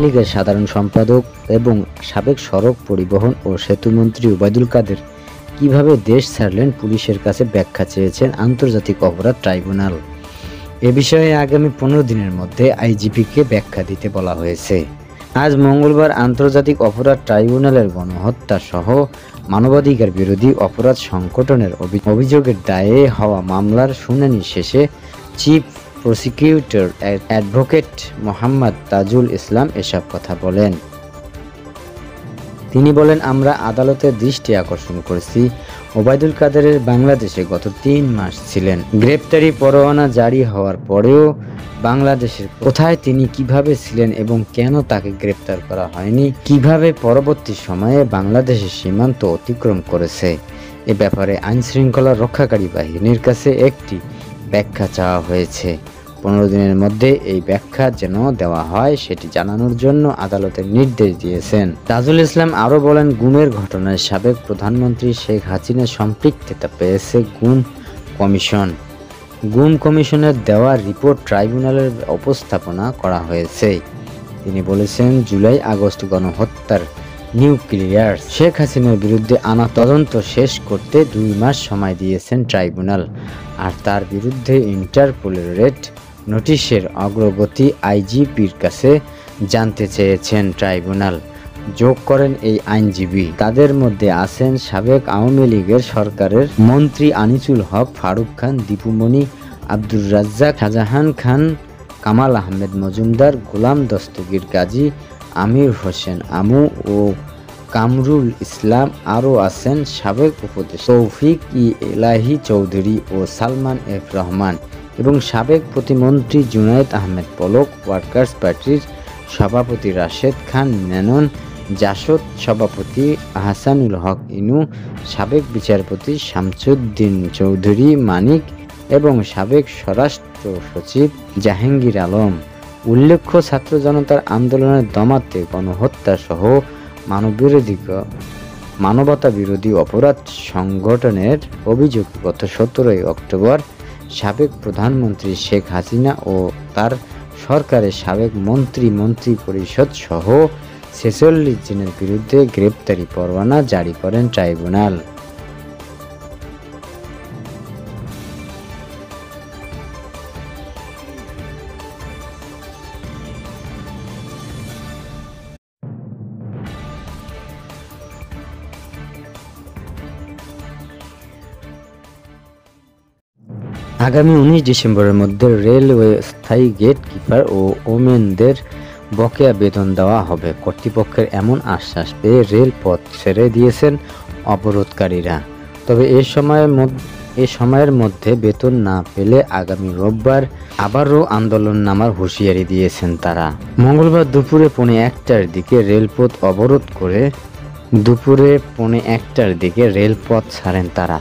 লীগের সাধারণ সম্পাদক এবং সাবেক সড়ক পরিবহন ও সেতুমন্ত্রী ওবায়দুল কাদের কিভাবে দেশ ছাড়লেন পুলিশের কাছে ব্যাখ্যা চেয়েছেন আন্তর্জাতিক অপরাধ ট্রাইব্যুনাল। এ বিষয়ে আগামী 15 দিনের মধ্যে আইজিপিকে ব্যাখ্যা দিতে বলা হয়েছে। আজ মঙ্গলবার আন্তর্জাতিক অপরাধ ট্রাইব্যুনালের গণহত্যা সহ মানবাধিকার বিরোধী অপরাধ সংগঠনের অভিযোগের দায়ে হওয়া মামলার শুনানি শেষে chief prosecutor advocate Mohammad Tajul Islam এসব কথা বলেন। তিনি বলেন, আমরা আদালতের দৃষ্টি আকর্ষণ করেছি ওবায়দুল কাদেরের বাংলাদেশে গত 3 মাস ছিলেন। গ্রেপ্তারি পরোয়ানা জারি হওয়ার পরেও বাংলাদেশের কোথায় তিনি কিভাবে ছিলেন এবং কেন তাকে গ্রেপ্তার করা হয়নি, কিভাবে পরবর্তী সময়ে বাংলাদেশের সীমান্ত অতিক্রম করেছে, এ ব্যাপারে আইনশৃঙ্খলা রক্ষাকারী বাহিনীর কাছে একটি ব্যাখ্যা চাওয়া হয়েছে। 15 দিনের মধ্যে এই ব্যাখ্যা যেন দেওয়া হয় সেটি জানানোর জন্য আদালতের নির্দেশ দিয়েছেন। তাজুল ইসলাম আরও বলেন, গুমের ঘটনায় সাবেক প্রধানমন্ত্রী শেখ হাসিনার সম্পৃক্ততা পেয়েছে গুম কমিশন। গুম কমিশনের দেওয়া রিপোর্ট ট্রাইব্যুনালের উপস্থাপনা করা হয়েছে। তিনি বলেছেন, জুলাই আগস্ট গণহত্যার নিউক্লিয়ার শেখ হাসিনার বিরুদ্ধে আনা তদন্ত শেষ করতে 2 মাস সময় দিয়েছেন ট্রাইব্যুনাল। আর তার বিরুদ্ধে ইন্টারপোলের রেড নোটিশের অগ্রগতি আইজিপির কাছে জানতে চেয়েছেন ট্রাইব্যুনাল। যোগ করেন এই আইনজীবী। তাদের মধ্যে আছেন সাবেক আওয়ামী লীগের সরকারের মন্ত্রী আনিসুল হক, ফারুক খান, দীপুমণি, আব্দুর রাজ্জাক, শাহজাহান খান, কামাল আহমেদ মজুমদার, গোলাম দস্তগীর গাজী, আমির হোসেন আমু ও কামরুল ইসলাম। আরও আছেন সাবেক উপদেষ্টা তৌফিক ইলাহি চৌধুরী ও সালমান এফ রহমান এবং সাবেক প্রতিমন্ত্রী জুনায়েদ আহমেদ পলক, ওয়ার্কার্স পার্টির সভাপতি রাশেদ খান মেনন, জাসদ সভাপতি আহসানুল হক ইনু, সাবেক বিচারপতি শামসুদ্দিন চৌধুরী মানিক এবং সাবেক স্বরাষ্ট্র সচিব জাহাঙ্গীর আলম। উল্লেখ্য, ছাত্র জনতার আন্দোলনের দমাতে গণহত্যা সহ মানবতা বিরোধী অপরাধ সংগঠনের অভিযোগে গত 17 অক্টোবর সাবেক প্রধানমন্ত্রী শেখ হাসিনা ও তার সরকারের সাবেক মন্ত্রিপরিষদ সহ 46 জনের বিরুদ্ধে গ্রেপ্তারি পরোয়ানা জারি করেন ট্রাইব্যুনাল। আগামী 19 ডিসেম্বরের মধ্যে রেলওয়ে স্থায়ী গেট কিপার ও ওমেনদের বকেয়া বেতন দেওয়া হবে। কর্তৃপক্ষের এমন আশ্বাস পেয়ে রেলপথ ছেড়ে দিয়েছেন অবরোধকারীরা। তবে এ সময়ের মধ্যে বেতন না পেলে আগামী রোববার আবারও আন্দোলন নামার হুঁশিয়ারি দিয়েছেন তারা। মঙ্গলবার দুপুরে 1:45টার দিকে রেলপথ অবরোধ করে দুপুরে 1:45টার দিকে রেলপথ ছাড়েন তারা।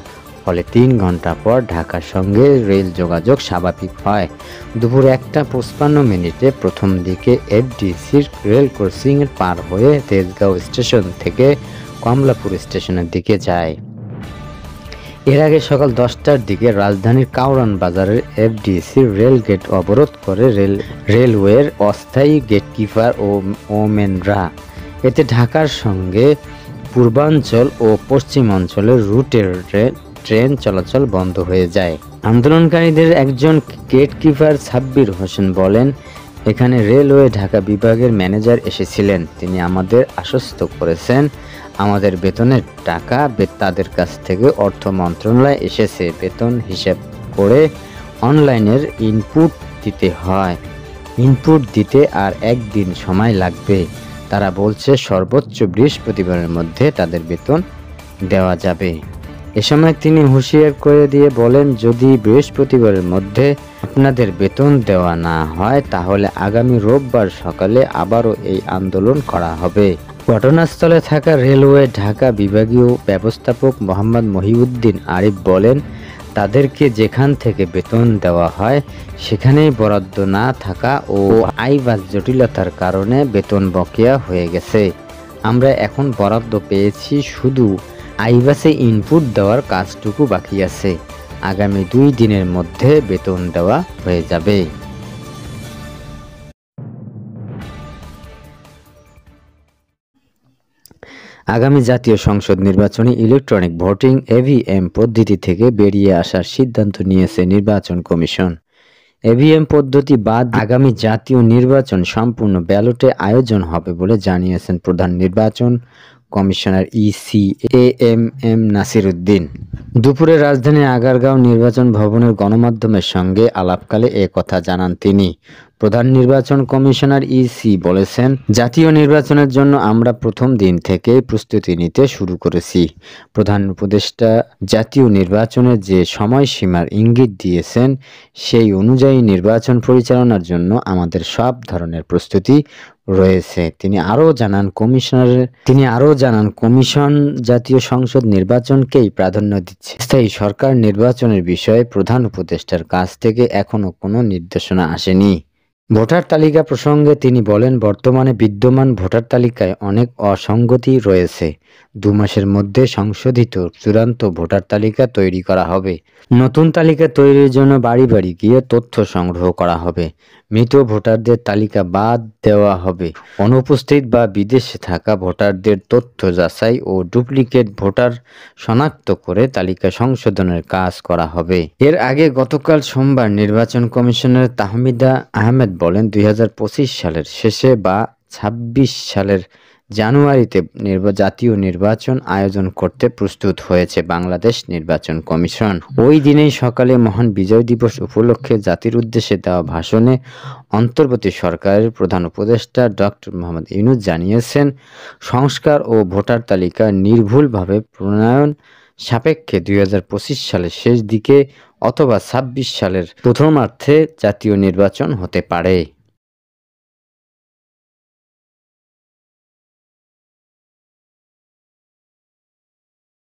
ফলে 3 ঘন্টা পর ঢাকার সঙ্গে রেল যোগাযোগ স্বাভাবিক হয়। দুপুর 1:55 প্রথম দিকে এফডিসির রেল ক্রসিং পার হয়ে তেজগাঁও স্টেশন থেকে কমলাপুর স্টেশনের দিকে যায়। এর আগে সকাল 10টার দিকে রাজধানীর কাউরান বাজারের এফডিসির রেল গেট অবরোধ করে রেলওয়ের অস্থায়ী গেটকিপার ও ওমেনরা। এতে ঢাকার সঙ্গে পূর্বাঞ্চল ও পশ্চিমাঞ্চলের রুটের ট্রেন চলাচল বন্ধ হয়ে যায়। আন্দোলনকারীদের একজন গেটকিপার সাব্বির হোসেন বলেন, এখানে রেলওয়ে ঢাকা বিভাগের ম্যানেজার এসেছিলেন। তিনি আমাদের আশ্বস্ত করেছেন আমাদের বেতনের টাকা তাদের কাছ থেকে অর্থ মন্ত্রণালয়ে এসেছে। বেতন হিসাব করে অনলাইনের ইনপুট দিতে হয়। ইনপুট দিতে আর 1 দিন সময় লাগবে। তারা বলছে সর্বোচ্চ বৃহস্পতিবারের মধ্যে তাদের বেতন দেওয়া যাবে। এ সময় তিনি হুঁশিয়ার করে দিয়ে বলেন, যদি বৃহস্পতিবারের মধ্যে আপনাদের বেতন দেওয়া না হয় তাহলে আগামী রোববার সকালে আবারও এই আন্দোলন করা হবে। ঘটনাস্থলে থাকা রেলওয়ে ঢাকা বিভাগীয় ব্যবস্থাপক মোহাম্মদ মহিউদ্দিন আরিফ বলেন, তাদেরকে যেখান থেকে বেতন দেওয়া হয় সেখানেই বরাদ্দ না থাকা ও আইবাস জটিলতার কারণে বেতন বকেয়া হয়ে গেছে। আমরা এখন বরাদ্দ পেয়েছি, শুধু আইবাসে ইনপুট দেওয়ার কাজটুকু বাকি আছে। আগামী 2 দিনের মধ্যে বেতন দেওয়া হয়ে যাবে। আগামী জাতীয় সংসদ নির্বাচনে ইলেকট্রনিক ভোটিং EVM পদ্ধতি থেকে বেরিয়ে আসার সিদ্ধান্ত নিয়েছে নির্বাচন কমিশন। EVM পদ্ধতি বাদ আগামী জাতীয় নির্বাচন সম্পূর্ণ ব্যালটে আয়োজন হবে বলে জানিয়েছেন প্রধান নির্বাচন কমিশনার AM নাসির উদ্দিন। দুপুরে রাজধানীর আগারগাঁও নির্বাচন ভবনের গণমাধ্যমের সঙ্গে আলাপকালে এ কথা জানান তিনি। প্রধান নির্বাচন কমিশনার বলেছেন, জাতীয় নির্বাচনের জন্য আমরা প্রথম দিন থেকেই প্রস্তুতি নিতে শুরু করেছি। প্রধান উপদেষ্টা জাতীয় নির্বাচনের যে সময়সীমার ইঙ্গিত দিয়েছেন সেই অনুযায়ী নির্বাচন পরিচালনার জন্য আমাদের সব ধরনের প্রস্তুতি রয়েছে। তিনি আরও জানান কমিশন জাতীয় সংসদ নির্বাচনকেই প্রাধান্য দিচ্ছে। স্থায়ী সরকার নির্বাচনের বিষয়ে প্রধান উপদেষ্টার কাছ থেকে এখনো কোনো নির্দেশনা আসেনি। ভোটার তালিকা প্রসঙ্গে তিনি বলেন, বর্তমানে বিদ্যমান ভোটার তালিকায় অনেক অসঙ্গতি রয়েছে। 2 মাসের মধ্যে সংশোধিত চূড়ান্ত ভোটার তালিকা তৈরি করা হবে। নতুন তালিকা তৈরির জন্য বাড়ি বাড়ি গিয়ে তথ্য সংগ্রহ করা হবে। মৃত ভোটারদের তালিকা বাদ দেওয়া হবে। অনুপস্থিত বা বিদেশে থাকা ভোটারদের তথ্য যাচাই ও ডুপ্লিকেট ভোটার শনাক্ত করে তালিকা সংশোধনের কাজ করা হবে। এর আগে গতকাল সোমবার নির্বাচন কমিশনার তাহমিদা আহমেদ বলেন, 2025 সালের শেষে বা 26 সালের জানুয়ারিতে জাতীয় নির্বাচন আয়োজন করতে প্রস্তুত হয়েছে বাংলাদেশ নির্বাচন কমিশন। ওই দিনেই সকালে মহান বিজয় দিবস উপলক্ষে জাতির উদ্দেশ্যে দেওয়া ভাষণে অন্তর্বর্তী সরকারের প্রধান উপদেষ্টা ডক্টর মোহাম্মদ ইউনূস জানিয়েছেন, সংস্কার ও ভোটার তালিকা নির্ভুলভাবে প্রণয়ন সাপেক্ষে 2025 সালের শেষ দিকে অথবা 26 সালের প্রথমার্ধে জাতীয় নির্বাচন হতে পারে।